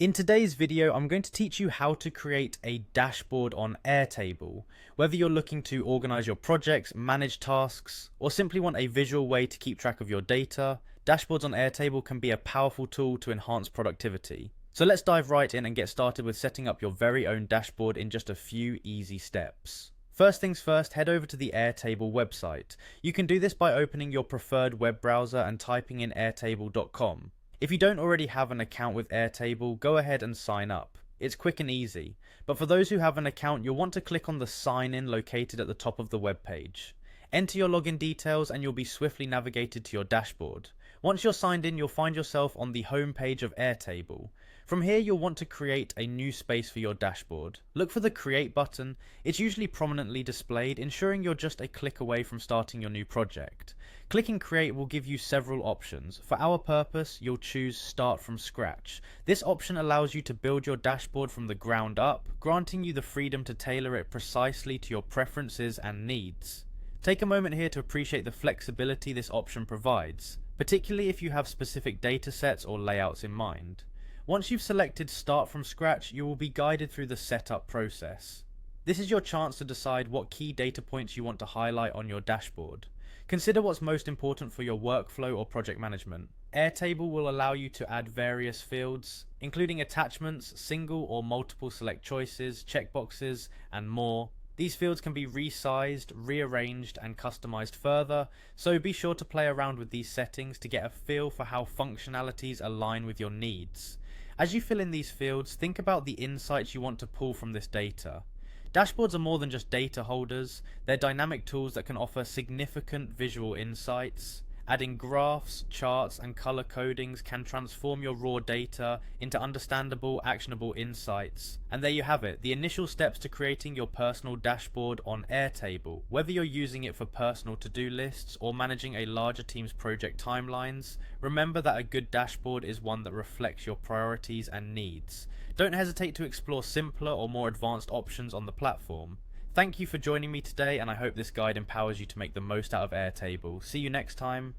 In today's video, I'm going to teach you how to create a dashboard on Airtable. Whether you're looking to organize your projects, manage tasks, or simply want a visual way to keep track of your data, dashboards on Airtable can be a powerful tool to enhance productivity. So let's dive right in and get started with setting up your very own dashboard in just a few easy steps. First things first, head over to the Airtable website. You can do this by opening your preferred web browser and typing in airtable.com. If you don't already have an account with Airtable, go ahead and sign up. It's quick and easy, but for those who have an account, you'll want to click on the sign in located at the top of the web page. Enter your login details and you'll be swiftly navigated to your dashboard. Once you're signed in, you'll find yourself on the home page of Airtable. From here, you'll want to create a new space for your dashboard. Look for the Create button. It's usually prominently displayed, ensuring you're just a click away from starting your new project. Clicking Create will give you several options. For our purpose, you'll choose Start from Scratch. This option allows you to build your dashboard from the ground up, granting you the freedom to tailor it precisely to your preferences and needs. Take a moment here to appreciate the flexibility this option provides, particularly if you have specific datasets or layouts in mind. Once you've selected Start from Scratch, you will be guided through the setup process. This is your chance to decide what key data points you want to highlight on your dashboard. Consider what's most important for your workflow or project management. Airtable will allow you to add various fields, including attachments, single or multiple select choices, checkboxes, and more. These fields can be resized, rearranged, and customized further, so be sure to play around with these settings to get a feel for how functionalities align with your needs. As you fill in these fields, think about the insights you want to pull from this data. Dashboards are more than just data holders, they're dynamic tools that can offer significant visual insights. Adding graphs, charts, and color codings can transform your raw data into understandable, actionable insights. And there you have it, the initial steps to creating your personal dashboard on Airtable. Whether you're using it for personal to-do lists or managing a larger team's project timelines, remember that a good dashboard is one that reflects your priorities and needs. Don't hesitate to explore simpler or more advanced options on the platform. Thank you for joining me today, and I hope this guide empowers you to make the most out of Airtable. See you next time.